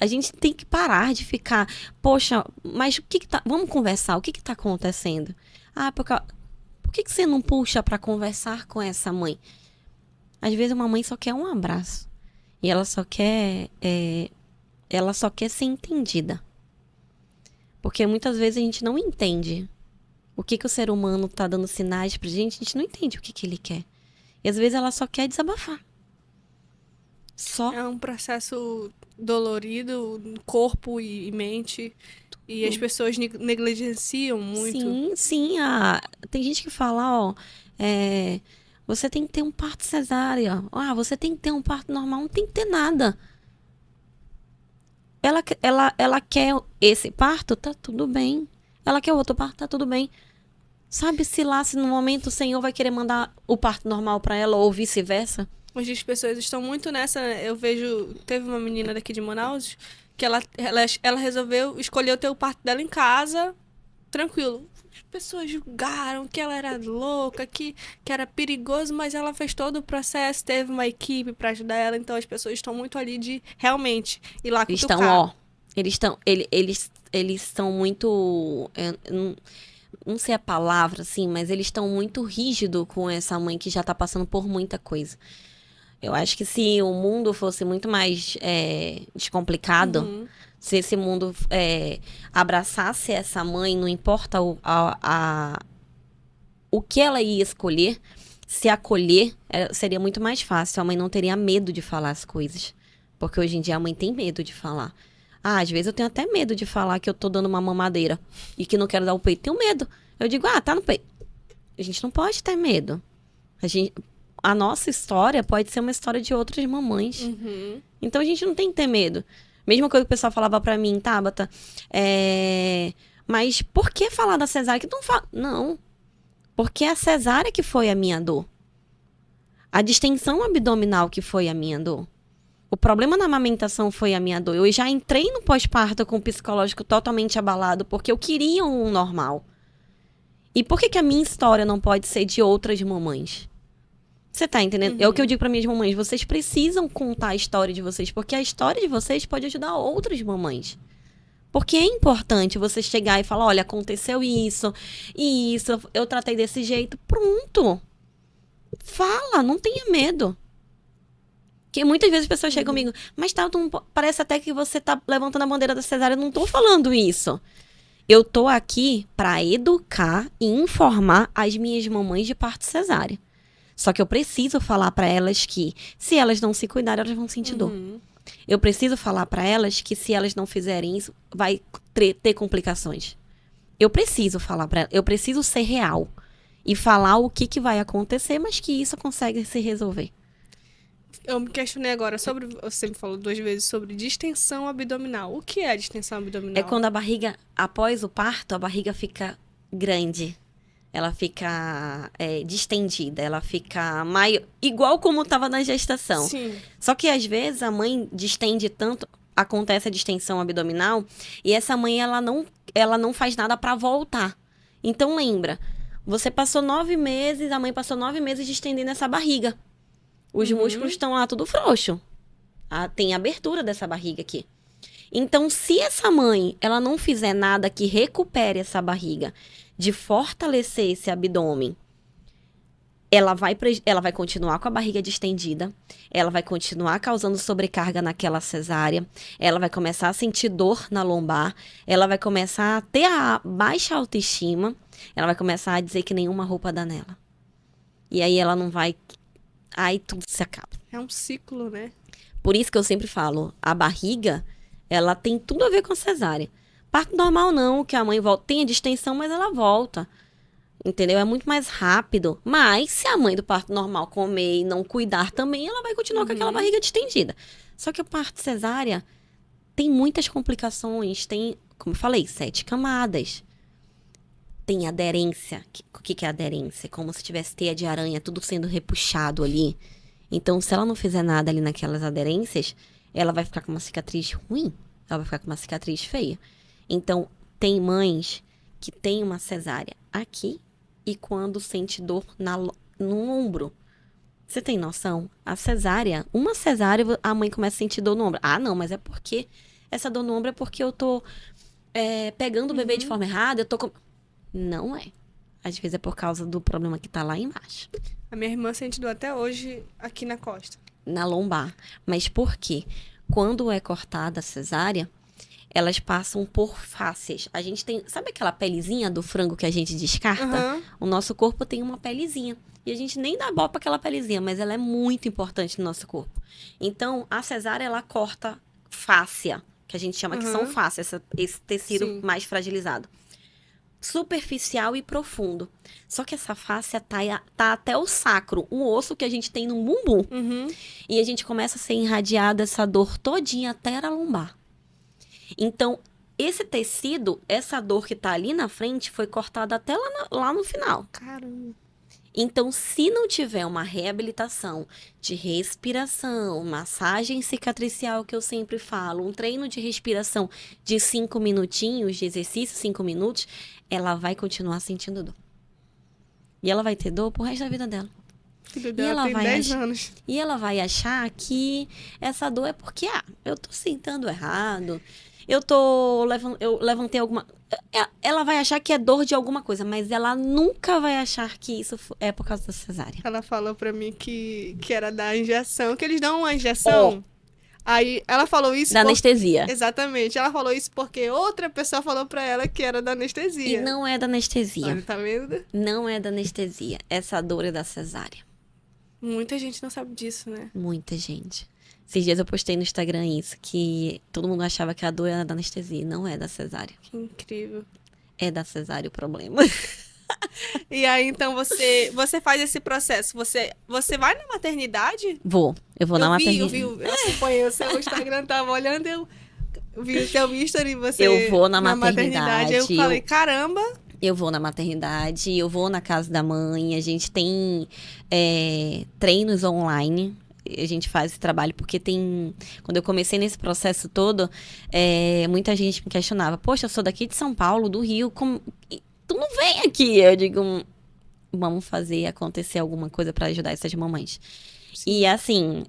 a gente tem que parar de ficar, poxa, mas o que tá... Vamos conversar, o que tá acontecendo? Por que você não puxa pra conversar com essa mãe? Às vezes uma mãe só quer um abraço. E ela só quer ser entendida. Porque muitas vezes a gente não entende o que o ser humano tá dando sinais pra gente. A gente não entende o que ele quer. E às vezes ela só quer desabafar. Só. É um processo dolorido, corpo e mente. E as pessoas negligenciam muito. Sim. Tem gente que fala, você tem que ter um parto cesárea. Você tem que ter um parto normal. Não tem que ter nada. Ela quer esse parto, tá tudo bem. Ela quer outro parto, tá tudo bem. Sabe-se lá se no momento o Senhor vai querer mandar o parto normal pra ela ou vice-versa? Hoje as pessoas estão muito nessa... Eu vejo... Teve uma menina daqui de Manaus que ela resolveu escolher ter o parto dela em casa, tranquilo. As pessoas julgaram que ela era louca, que era perigoso, mas ela fez todo o processo, teve uma equipe pra ajudar ela, então as pessoas estão muito ali de realmente ir lá cutucar. Eles estão muito... não sei a palavra, assim, mas eles estão muito rígidos com essa mãe que já tá passando por muita coisa. Eu acho que se o mundo fosse muito mais descomplicado, se esse mundo abraçasse essa mãe, não importa o que ela ia escolher, se acolher, seria muito mais fácil. A mãe não teria medo de falar as coisas. Porque hoje em dia a mãe tem medo de falar. Às vezes eu tenho até medo de falar que eu tô dando uma mamadeira e que não quero dar o peito. Tenho medo. Eu digo, tá no peito. A gente não pode ter medo. A nossa história pode ser uma história de outras mamães. Então a gente não tem que ter medo. Mesma coisa que o pessoal falava pra mim, Tabata, mas por que falar da cesárea? Que não fala. Não. Porque é a cesárea que foi a minha dor. A distensão abdominal que foi a minha dor. O problema na amamentação foi a minha dor. Eu já entrei no pós-parto com o psicológico totalmente abalado, porque eu queria um normal. E por que a minha história não pode ser de outras mamães? Você tá entendendo? É o que eu digo para minhas mamães. Vocês precisam contar a história de vocês, porque a história de vocês pode ajudar outras mamães. Porque é importante você chegar e falar, olha, aconteceu isso, e isso, eu tratei desse jeito. Pronto. Fala, não tenha medo. Porque muitas vezes as pessoas chegam comigo, mas tá, parece até que você tá levantando a bandeira da cesárea. Eu não tô falando isso. Eu tô aqui para educar e informar as minhas mamães de parto cesárea. Só que eu preciso falar para elas que, se elas não se cuidarem, elas vão sentir dor. Eu preciso falar para elas que, se elas não fizerem isso, vai ter complicações. Eu preciso falar para elas, eu preciso ser real e falar o que vai acontecer, mas que isso consegue se resolver. Eu me questionei agora sobre, você me falou 2 vezes sobre distensão abdominal. O que é a distensão abdominal? É quando a barriga, após o parto, a barriga fica grande. Ela fica distendida, ela fica maior, igual como estava na gestação. Sim. Só que às vezes a mãe distende tanto, acontece a distensão abdominal, e essa mãe ela não faz nada para voltar. Então lembra, você passou 9 meses, a mãe passou 9 meses distendendo essa barriga. Os músculos estão lá tudo frouxo. Tem abertura dessa barriga aqui. Então, se essa mãe ela não fizer nada que recupere essa barriga, de fortalecer esse abdômen, ela vai continuar com a barriga distendida, ela vai continuar causando sobrecarga naquela cesárea, ela vai começar a sentir dor na lombar, ela vai começar a ter a baixa autoestima, ela vai começar a dizer que nenhuma roupa dá nela. E aí ela não vai... Aí tudo se acaba. É um ciclo, né? Por isso que eu sempre falo, a barriga, ela tem tudo a ver com a cesárea. Parto normal não, que a mãe volta, tem a distensão, mas ela volta. Entendeu? É muito mais rápido. Mas se a mãe do parto normal comer e não cuidar também, ela vai continuar com aquela barriga distendida. Só que o parto cesárea tem muitas complicações. Tem, como eu falei, 7 camadas. Tem aderência. O que é aderência? É como se tivesse teia de aranha, tudo sendo repuxado ali. Então, se ela não fizer nada ali naquelas aderências, ela vai ficar com uma cicatriz ruim. Ela vai ficar com uma cicatriz feia. Então, tem mães que têm uma cesárea aqui e quando sente dor no ombro. Você tem noção? Uma cesárea, a mãe começa a sentir dor no ombro. Ah, não, mas é porque... Essa dor no ombro é porque eu tô pegando o bebê de forma errada, eu tô... Não é. Às vezes é por causa do problema que tá lá embaixo. A minha irmã sente dor até hoje aqui na costa. Na lombar. Mas por quê? Quando é cortada a cesárea, elas passam por fáscias. A gente tem... Sabe aquela pelezinha do frango que a gente descarta? O nosso corpo tem uma pelezinha. E a gente nem dá bola pra aquela pelezinha, mas ela é muito importante no nosso corpo. Então, a cesárea, ela corta fáscia, que a gente chama que são fáscias, esse tecido mais fragilizado. Superficial e profundo. Só que essa fáscia tá até o sacro, um osso que a gente tem no bumbum. E a gente começa a ser irradiada essa dor todinha até a lombar. Então, esse tecido, essa dor que tá ali na frente, foi cortada até lá no final. Caramba. Então, se não tiver uma reabilitação de respiração, massagem cicatricial, que eu sempre falo, um treino de respiração de 5 minutinhos, de exercício, 5 minutos, ela vai continuar sentindo dor. E ela vai ter dor pro resto da vida dela. Filho dela tem 10 anos. E ela vai achar que essa dor é porque, eu tô sentando errado, eu levantei alguma... Ela vai achar que é dor de alguma coisa, mas ela nunca vai achar que isso é por causa da cesárea. Ela falou pra mim que era da injeção, que eles dão uma injeção. Aí ela falou isso... Da anestesia. Exatamente. Ela falou isso porque outra pessoa falou pra ela que era da anestesia. E não é da anestesia. Olha, tá vendo? Não é da anestesia. Essa dor é da cesárea. Muita gente não sabe disso, né? Muita gente. Esses dias eu postei no Instagram isso, que todo mundo achava que a dor era da anestesia. Não é da cesárea. Que incrível. É da cesárea o problema. E aí, então, você faz esse processo. Você vai na maternidade? Eu vou na maternidade. Eu acompanhei o seu Instagram, tava olhando, eu vi o teu history e você... Eu vou na maternidade. Aí eu falei, caramba... Eu vou na maternidade, eu vou na casa da mãe, a gente tem treinos online. A gente faz esse trabalho porque tem... Quando eu comecei nesse processo todo, muita gente me questionava. Poxa, eu sou daqui de São Paulo, do Rio, tu não vem aqui? Eu digo, vamos fazer acontecer alguma coisa para ajudar essas mamães. Sim. E assim,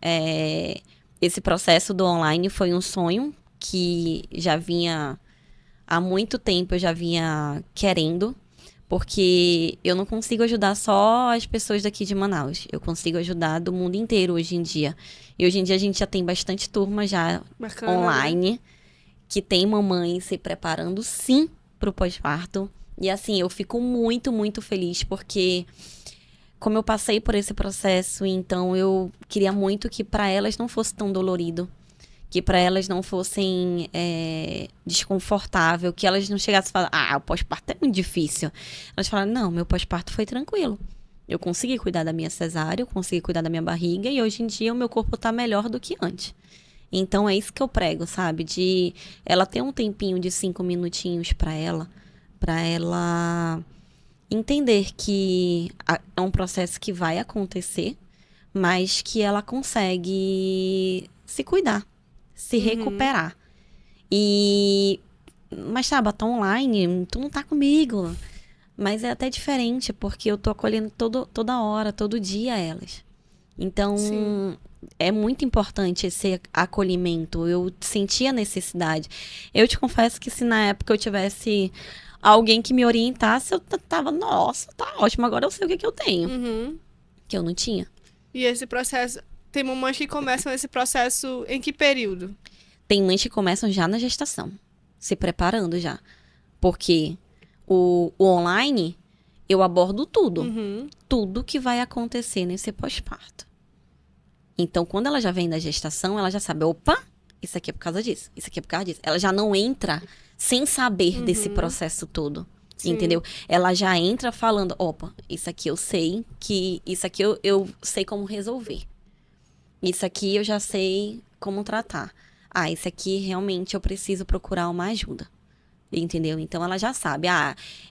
esse processo do online foi um sonho que já vinha... Há muito tempo eu já vinha querendo, porque eu não consigo ajudar só as pessoas daqui de Manaus. Eu consigo ajudar do mundo inteiro hoje em dia. E hoje em dia a gente já tem bastante turma já Bacana, online, né? que tem mamãe se preparando sim pro pós-parto. E assim, eu fico muito, muito feliz, porque como eu passei por esse processo, então eu queria muito que para elas não fosse tão dolorido. Que para elas não fossem desconfortável, que elas não chegassem a falar, o pós-parto é muito difícil. Elas falaram, não, meu pós-parto foi tranquilo. Eu consegui cuidar da minha cesárea, eu consegui cuidar da minha barriga e hoje em dia o meu corpo tá melhor do que antes. Então é isso que eu prego, sabe? De ela ter um tempinho de 5 minutinhos para ela entender que é um processo que vai acontecer, mas que ela consegue se cuidar. Se recuperar. Mas tá online, tu não tá comigo. Mas é até diferente, porque eu tô acolhendo toda hora, todo dia elas. Então, sim, é muito importante esse acolhimento. Eu senti a necessidade. Eu te confesso que se na época eu tivesse alguém que me orientasse, eu tava, nossa, tá ótimo, agora eu sei o que eu tenho. Que eu não tinha. E esse processo... Tem mamães que começam esse processo em que período? Tem mães que começam já na gestação, se preparando já. Porque o online, eu abordo tudo. Tudo que vai acontecer nesse pós-parto. Então, quando ela já vem da gestação, ela já sabe, opa, isso aqui é por causa disso, isso aqui é por causa disso. Ela já não entra sem saber desse processo todo. Sim. Entendeu? Ela já entra falando, opa, isso aqui eu sei, que isso aqui eu sei como resolver. Isso aqui eu já sei como tratar. Isso aqui realmente eu preciso procurar uma ajuda. Entendeu? Então ela já sabe.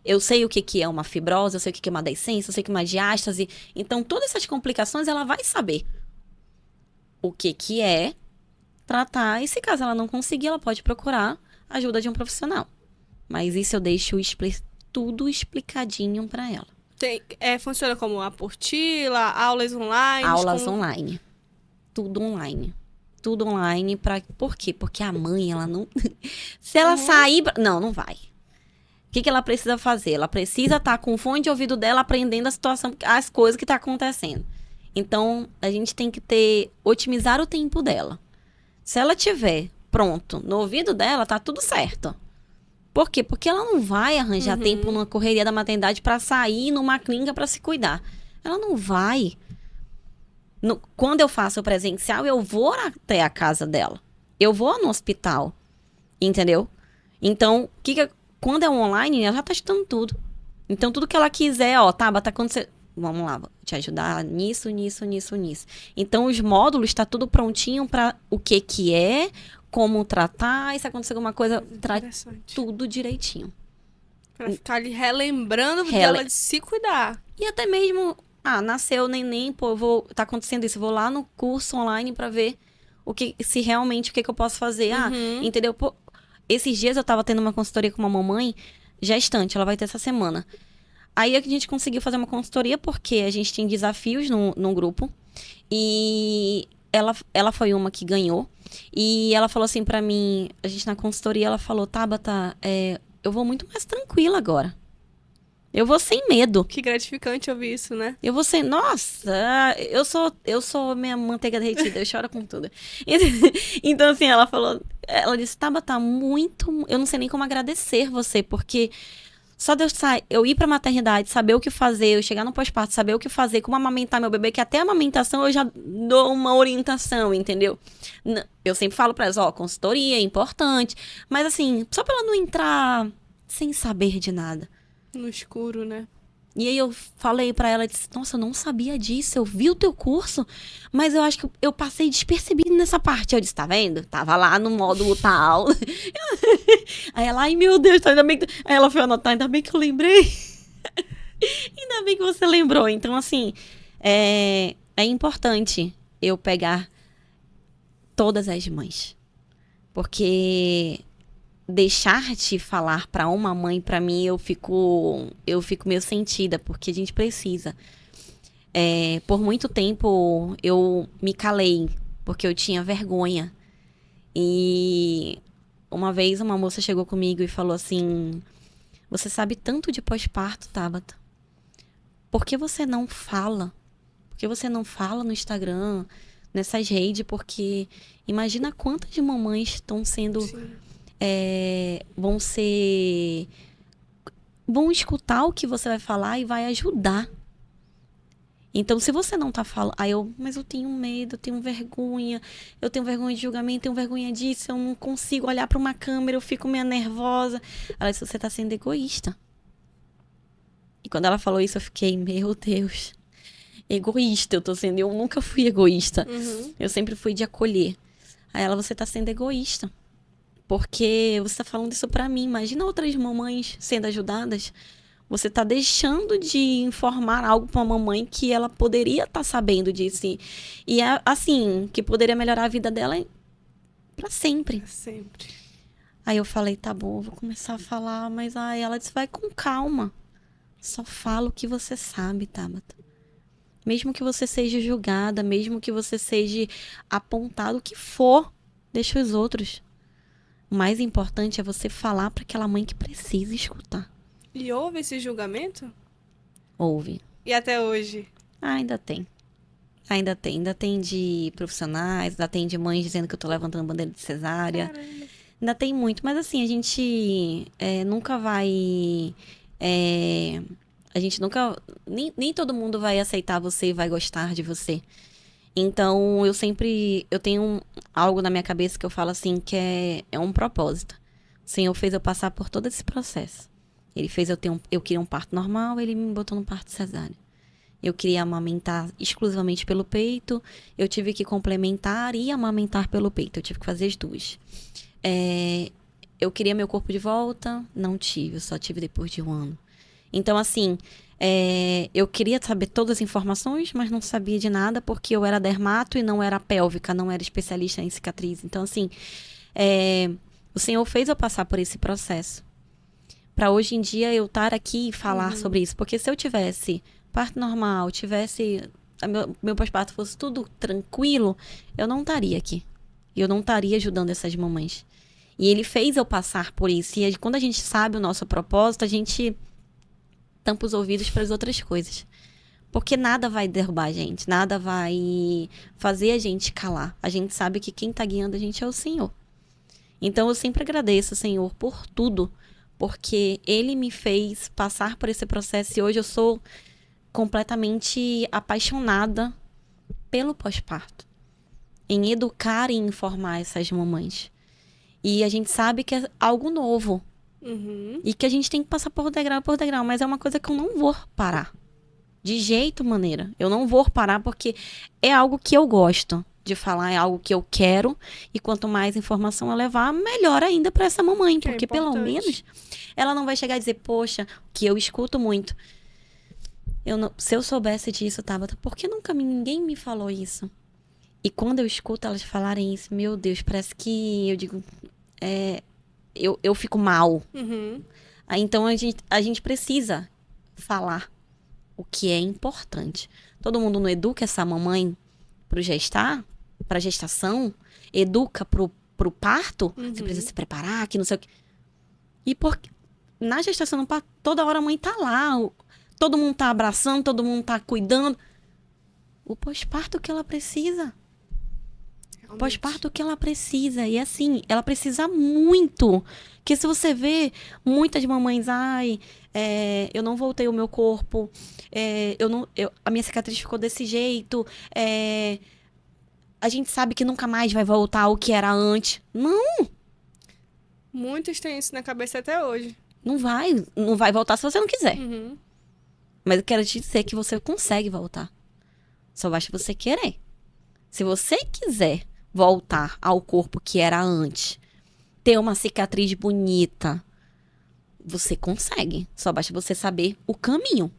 Eu sei o que é uma fibrose, eu sei o que é uma deiscência, eu sei o que é uma diástase. Então todas essas complicações ela vai saber o que é tratar. E se caso ela não conseguir, ela pode procurar a ajuda de um profissional. Mas isso eu deixo tudo explicadinho para ela. Funciona como apostila, aulas online? Aulas online. Tudo online. Tudo online. Por quê? Porque a mãe, ela não... Se ela sair... Não vai. O que ela precisa fazer? Ela precisa estar com o fone de ouvido dela aprendendo a situação, as coisas que estão acontecendo. Então, a gente tem que otimizar o tempo dela. Se ela tiver pronto no ouvido dela, tá tudo certo. Por quê? Porque ela não vai arranjar tempo numa correria da maternidade para sair numa clínica para se cuidar. Ela não vai... Quando eu faço o presencial, eu vou até a casa dela. Eu vou no hospital. Entendeu? Então, quando é online, ela já tá estudando tudo. Então, tudo que ela quiser, tá acontecendo... Vamos lá, vou te ajudar nisso. Então, os módulos tá tudo prontinho para o que é, como tratar, e se acontecer alguma coisa, traz tudo direitinho. Pra ficar ali relembrando dela de se cuidar. E até mesmo... nasceu o neném, tá acontecendo isso. Vou lá no curso online pra ver se realmente o que eu posso fazer. Entendeu? Esses dias eu tava tendo uma consultoria com uma mamãe gestante, ela vai ter essa semana. Aí a gente conseguiu fazer uma consultoria porque a gente tem desafios no grupo. E ela foi uma que ganhou. E ela falou assim pra mim, a gente na consultoria, ela falou, Tabata, eu vou muito mais tranquila agora. Eu vou sem medo. Que gratificante ouvir isso, né? Eu vou sem... Nossa, eu sou minha manteiga derretida, eu choro com tudo. Então, assim, ela disse, Tabata, muito... Eu não sei nem como agradecer você, porque só de eu ir pra maternidade, saber o que fazer, eu chegar no pós-parto, saber o que fazer, como amamentar meu bebê, que até a amamentação eu já dou uma orientação, entendeu? Eu sempre falo pra elas, consultoria é importante, mas assim, só pra ela não entrar sem saber de nada. No escuro, né? E aí eu falei pra ela, disse, nossa, eu não sabia disso, eu vi o teu curso, mas eu acho que eu passei despercebido, nessa parte? Eu disse, tá vendo? Tava lá no módulo tal. Aí ela, ai meu Deus, ainda bem que... Aí ela foi anotar, ainda bem que eu lembrei. Ainda bem que você lembrou. Então, assim, é importante eu pegar todas as mães. Porque deixar de falar pra uma mãe, pra mim, eu fico meio sentida, porque a gente precisa. Por muito tempo, eu me calei, porque eu tinha vergonha. E uma vez uma moça chegou comigo e falou assim, você sabe tanto de pós-parto, Tabata. Por que você não fala? Por que você não fala no Instagram, nessas redes? Porque imagina quantas mamães estão sendo... vão escutar o que você vai falar e vai ajudar. Então, se você não tá falando... mas eu tenho medo, eu tenho vergonha de julgamento, tenho vergonha disso, eu não consigo olhar pra uma câmera, eu fico meio nervosa. Ela disse, você tá sendo egoísta. E quando ela falou isso, eu fiquei, meu Deus, egoísta, eu nunca fui egoísta. Uhum. Eu sempre fui de acolher. Aí ela, você tá sendo egoísta. Porque você tá falando isso pra mim. Imagina outras mamães sendo ajudadas. Você tá deixando de informar algo pra uma mamãe que ela poderia estar sabendo disso. E é assim, que poderia melhorar a vida dela pra sempre. Sempre. Aí eu falei, tá bom, vou começar a falar. Mas aí ela disse, vai com calma. Só fala o que você sabe, Tabata. Mesmo que você seja julgada, mesmo que você seja apontado, o que for, deixa os outros. O mais importante é você falar para aquela mãe que precisa escutar. E houve esse julgamento? Ouve. E até hoje? Ainda tem. Ainda tem de profissionais, ainda tem de mães dizendo que eu tô levantando bandeira de cesárea. Caramba. Ainda tem muito, mas assim, a gente nunca vai... a gente nunca... Nem todo mundo vai aceitar você e vai gostar de você. Então, eu tenho algo na minha cabeça que eu falo assim, que é um propósito. O Senhor fez eu passar por todo esse processo. Ele fez eu queria um parto normal, ele me botou no parto cesárea. Eu queria amamentar exclusivamente pelo peito, eu tive que complementar e amamentar pelo peito, eu tive que fazer as duas. Eu queria meu corpo de volta, não tive, eu só tive depois de 1 ano. Então, assim, eu queria saber todas as informações, mas não sabia de nada, porque eu era dermato e não era pélvica, não era especialista em cicatriz. Então, assim, o Senhor fez eu passar por esse processo. Para hoje em dia eu estar aqui e falar sobre isso. Porque se eu tivesse parto normal, meu pós-parto fosse tudo tranquilo, eu não estaria aqui. Eu não estaria ajudando essas mamães. E ele fez eu passar por isso. E quando a gente sabe o nosso propósito, a gente tampa os ouvidos para as outras coisas. Porque nada vai derrubar a gente, nada vai fazer a gente calar. A gente sabe que quem está guiando a gente é o Senhor. Então eu sempre agradeço, Senhor, por tudo, porque Ele me fez passar por esse processo e hoje eu sou completamente apaixonada pelo pós-parto, em educar e informar essas mamães. E a gente sabe que é algo novo. Uhum. E que a gente tem que passar por degrau, mas é uma coisa que eu não vou parar. De jeito maneira. Eu não vou parar porque é algo que eu gosto de falar, é algo que eu quero. E quanto mais informação eu levar, melhor ainda para essa mamãe. Que porque pelo menos ela não vai chegar e dizer, poxa, que eu escuto muito. Se eu soubesse disso, Tabata, por que nunca ninguém me falou isso? E quando eu escuto elas falarem isso, meu Deus, parece que eu digo... Eu fico mal. Uhum. Aí, então, a gente precisa falar o que é importante. Todo mundo não educa essa mamãe pra gestação, educa pro parto. Uhum. Você precisa se preparar, que não sei o quê. E na gestação, no parto, toda hora a mãe tá lá. Todo mundo tá abraçando, todo mundo tá cuidando. O pós-parto que ela precisa. Pós-parto que ela precisa. E assim, ela precisa muito. Porque se você vê muitas mamães, eu não voltei o meu corpo, a minha cicatriz ficou desse jeito, a gente sabe que nunca mais vai voltar ao que era antes. Não! Muitos têm isso na cabeça até hoje. Não vai voltar se você não quiser. Uhum. Mas eu quero te dizer que você consegue voltar. Só basta você querer. Se você quiser voltar ao corpo que era antes, ter uma cicatriz bonita, você consegue. Só basta você saber o caminho.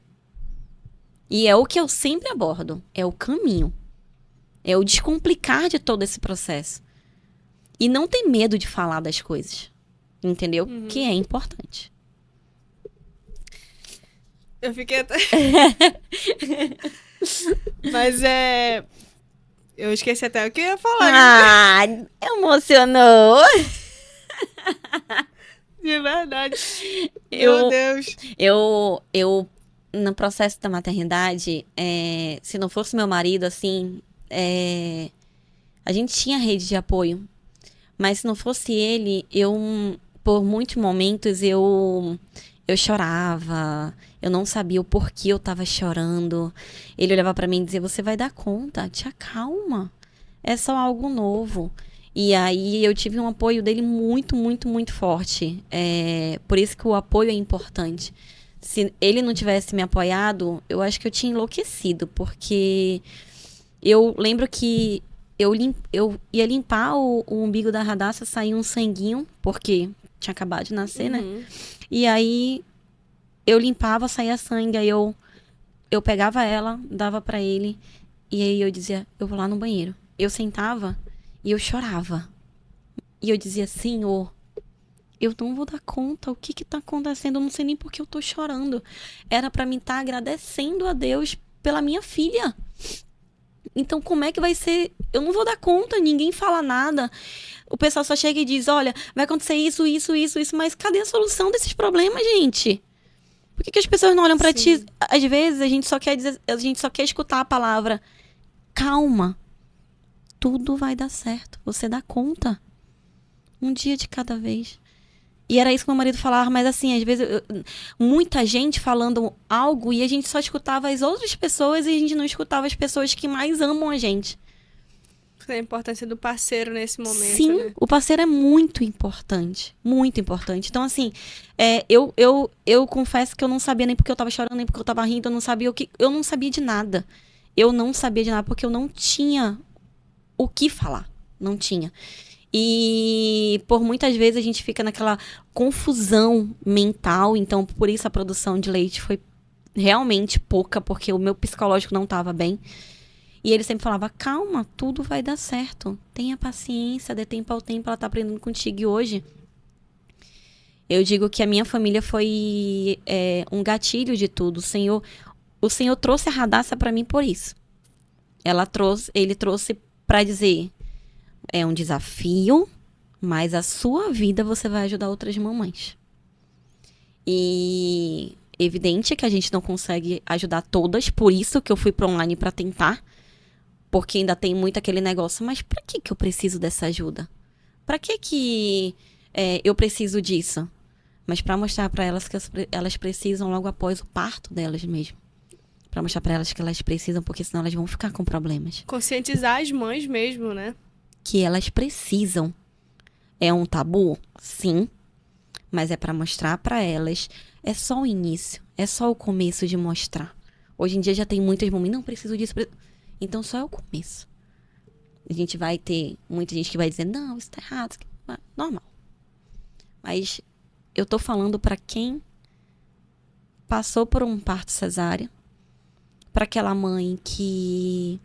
E é o que eu sempre abordo. É o caminho. É o descomplicar de todo esse processo. E não ter medo de falar das coisas. Entendeu? Que é importante. Eu fiquei até... Mas eu esqueci até o que eu ia falar. Ah, emocionou. De verdade. Meu Deus. Eu, no processo da maternidade, se não fosse meu marido, assim, a gente tinha rede de apoio. Mas se não fosse ele, por muitos momentos, eu chorava. Eu não sabia o porquê eu tava chorando. Ele olhava pra mim e dizia, você vai dar conta, te acalma. É só algo novo. E aí eu tive um apoio dele muito, muito, muito forte. Por isso que o apoio é importante. Se ele não tivesse me apoiado, eu acho que eu tinha enlouquecido. Porque eu lembro que eu ia limpar o umbigo da Radassa, saiu um sanguinho, porque tinha acabado de nascer, né? E aí eu limpava, saía sangue, aí eu pegava ela, dava pra ele, e aí eu dizia, eu vou lá no banheiro. Eu sentava e eu chorava. E eu dizia, Senhor, eu não vou dar conta, o que tá acontecendo? Eu não sei nem por que eu tô chorando. Era pra mim estar agradecendo a Deus pela minha filha. Então, como é que vai ser? Eu não vou dar conta, ninguém fala nada. O pessoal só chega e diz, olha, vai acontecer isso, mas cadê a solução desses problemas, gente? Por que as pessoas não olham pra ti? Às vezes, a gente só quer escutar a palavra calma. Tudo vai dar certo. Você dá conta. Um dia de cada vez. E era isso que meu marido falava, mas assim, às vezes, muita gente falando algo e a gente só escutava as outras pessoas e a gente não escutava as pessoas que mais amam a gente. A importância do parceiro nesse momento, sim, né? O parceiro é muito importante. Muito importante. Então, assim, eu confesso que eu não sabia nem porque eu tava chorando, nem porque eu tava rindo, eu não sabia de nada. Eu não sabia de nada porque eu não tinha o que falar. Não tinha. E por muitas vezes a gente fica naquela confusão mental, então por isso a produção de leite foi realmente pouca, porque o meu psicológico não estava bem. E ele sempre falava, calma, tudo vai dar certo. Tenha paciência, dê tempo ao tempo, ela tá aprendendo contigo. E hoje, eu digo que a minha família foi um gatilho de tudo. O Senhor trouxe a Radassa para mim por isso. Ele trouxe para dizer, é um desafio, mas a sua vida você vai ajudar outras mamães. E evidente que a gente não consegue ajudar todas, por isso que eu fui para online para tentar. Porque ainda tem muito aquele negócio, mas pra que eu preciso dessa ajuda? Pra que eu preciso disso? Mas pra mostrar pra elas que elas precisam logo após o parto delas mesmo. Pra mostrar pra elas que elas precisam, porque senão elas vão ficar com problemas. Conscientizar as mães mesmo, né? Que elas precisam. É um tabu? Sim. Mas é pra mostrar pra elas. É só o início. É só o começo de mostrar. Hoje em dia já tem muitas mamães, não preciso disso. Então, só é o começo. A gente vai ter muita gente que vai dizer, não, isso tá errado. Normal. Mas eu tô falando pra quem passou por um parto cesárea, pra aquela mãe que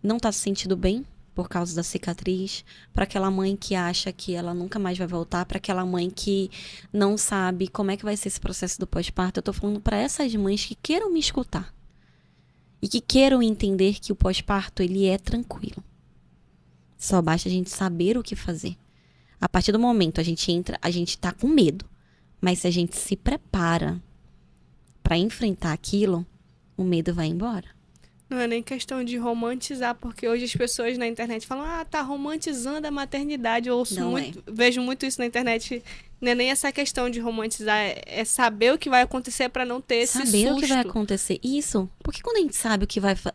não tá se sentindo bem por causa da cicatriz, pra aquela mãe que acha que ela nunca mais vai voltar, pra aquela mãe que não sabe como é que vai ser esse processo do pós-parto. Eu tô falando pra essas mães que queiram me escutar. E que queiram entender que o pós-parto, ele é tranquilo. Só basta a gente saber o que fazer. A partir do momento a gente tá com medo. Mas se a gente se prepara para enfrentar aquilo, o medo vai embora. Não é nem questão de romantizar, porque hoje as pessoas na internet falam, tá romantizando a maternidade. Eu vejo muito isso na internet. Não é nem essa questão de romantizar, é saber o que vai acontecer para não ter esse susto. Saber o que vai acontecer. Isso. Porque quando a gente sabe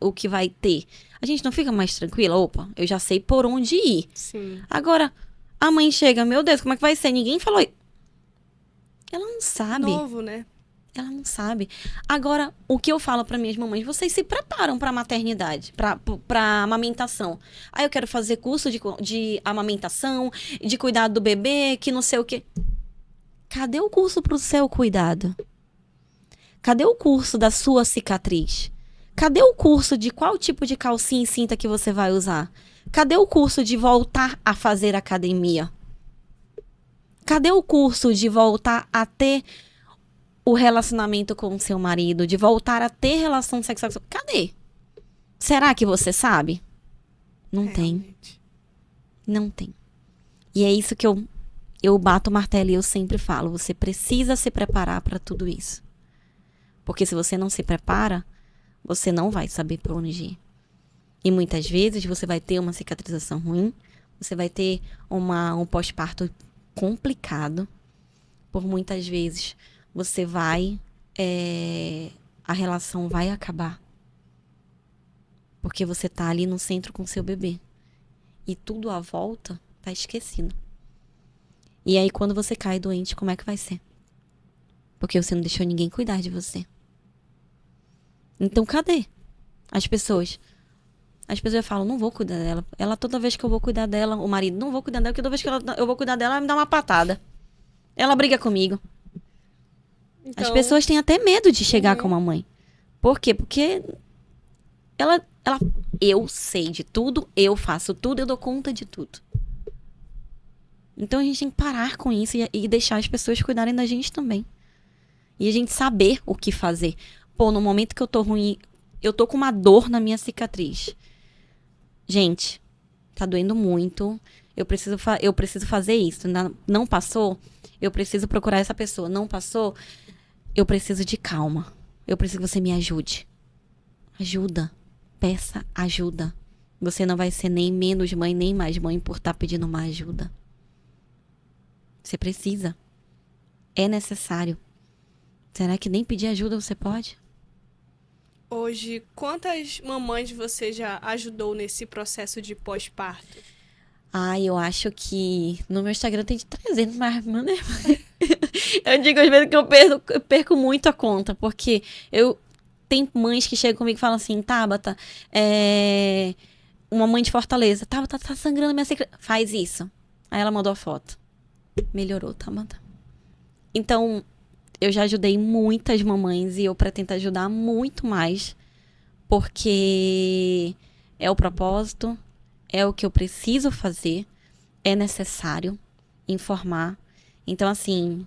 o que vai ter, a gente não fica mais tranquila? Opa, eu já sei por onde ir. Sim. Agora, a mãe chega, meu Deus, como é que vai ser? Ninguém falou. Ela não sabe. Novo, né? Ela não sabe. Agora, o que eu falo para minhas mamães, vocês se preparam para maternidade, para amamentação. Aí eu quero fazer curso de amamentação, de cuidado do bebê, que não sei o quê. Cadê o curso pro seu cuidado? Cadê o curso da sua cicatriz? Cadê o curso de qual tipo de calcinha e cinta que você vai usar? Cadê o curso de voltar a fazer academia? Cadê o curso de voltar a ter o relacionamento com o seu marido, de voltar a ter relação sexual? Cadê? Será que você sabe? Não tem. Não tem. E é isso que eu bato o martelo e eu sempre falo. Você precisa se preparar para tudo isso. Porque se você não se prepara, você não vai saber para onde ir. E muitas vezes você vai ter uma cicatrização ruim, você vai ter um pós-parto complicado. Por muitas vezes você vai... a relação vai acabar. Porque você tá ali no centro com seu bebê. E tudo à volta tá esquecido. E aí quando você cai doente, como é que vai ser? Porque você não deixou ninguém cuidar de você. Então cadê as pessoas? As pessoas falam, não vou cuidar dela. Ela, toda vez que eu vou cuidar dela, o marido, não vou cuidar dela, porque toda vez que eu vou cuidar dela, ela me dá uma patada. Ela briga comigo. Então... As pessoas têm até medo de chegar com a mãe. Por quê? Porque eu sei de tudo, eu faço tudo, eu dou conta de tudo. Então a gente tem que parar com isso e deixar as pessoas cuidarem da gente também. E a gente saber o que fazer. Pô, no momento que eu tô ruim, eu tô com uma dor na minha cicatriz. Gente, tá doendo muito. Eu preciso fazer isso. Não passou? Eu preciso procurar essa pessoa. Não passou? Eu preciso de calma. Eu preciso que você me ajude. Ajuda. Peça ajuda. Você não vai ser nem menos mãe, nem mais mãe por estar pedindo uma ajuda. Você precisa. É necessário. Será que nem pedir ajuda você pode? Hoje, quantas mamães você já ajudou nesse processo de pós-parto? Eu acho que no meu Instagram tem de 300, mas, mano, eu digo às vezes que eu perco muito a conta, porque tem mães que chegam comigo e falam assim, Tabata, uma mãe de Fortaleza, Tabata, tá sangrando minha cicatriz. Faz isso. Aí ela mandou a foto. Melhorou, Tabata. Então, eu já ajudei muitas mamães e eu pretendo ajudar muito mais, porque é o propósito, é o que eu preciso fazer, é necessário informar. Então, assim,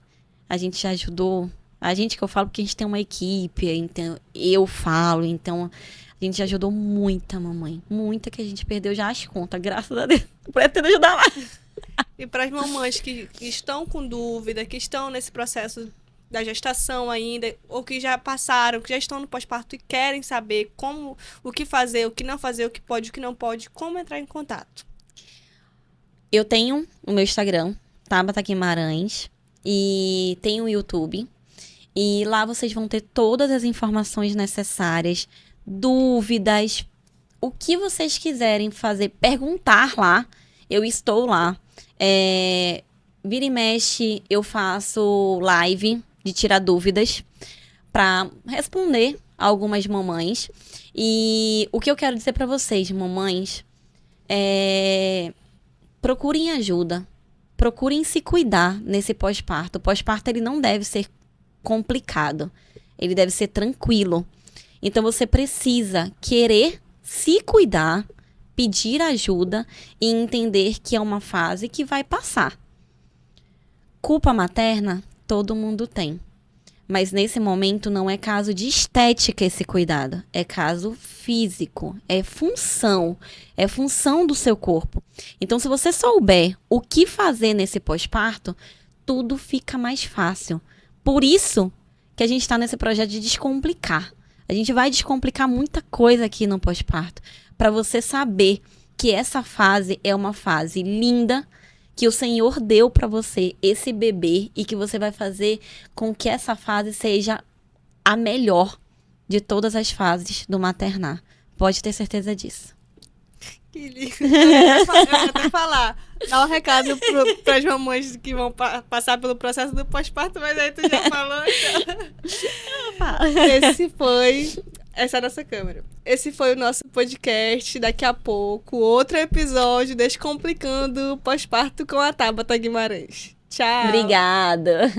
a gente já ajudou, a gente que eu falo porque a gente tem uma equipe, então eu falo, então a gente já ajudou muita mamãe, muita que a gente perdeu já as contas, graças a Deus, eu pretendo ajudar mais. E para as mamães que estão com dúvida, que estão nesse processo da gestação ainda, ou que já passaram, que já estão no pós-parto e querem saber o que fazer, o que não fazer, o que pode, o que não pode, como entrar em contato? Eu tenho o meu Instagram, Tabata Guimarães, e tenho o YouTube. E lá vocês vão ter todas as informações necessárias, dúvidas, o que vocês quiserem fazer, perguntar lá, eu estou lá. Vira e mexe, eu faço live de tirar dúvidas para responder a algumas mamães. E o que eu quero dizer para vocês, mamães, procurem ajuda, procurem se cuidar nesse pós-parto. O pós-parto ele não deve ser complicado, ele deve ser tranquilo. Então você precisa querer se cuidar, pedir ajuda e entender que é uma fase que vai passar. Culpa materna, todo mundo tem. Mas nesse momento não é caso de estética esse cuidado. É caso físico. É função do seu corpo. Então, se você souber o que fazer nesse pós-parto, tudo fica mais fácil. Por isso que a gente está nesse projeto de descomplicar. A gente vai descomplicar muita coisa aqui no pós-parto. Para você saber que essa fase é uma fase linda, que o Senhor deu para você esse bebê e que você vai fazer com que essa fase seja a melhor de todas as fases do maternar. Pode ter certeza disso. Que lindo. Eu ia até falar. Dá um recado para as mamães que vão passar pelo processo do pós-parto, mas aí tu já falou. Então. Essa é a nossa câmera. Esse foi o nosso podcast. Daqui a pouco, outro episódio Descomplicando o Pós-Parto com a Tabata Guimarães. Tchau. Obrigada.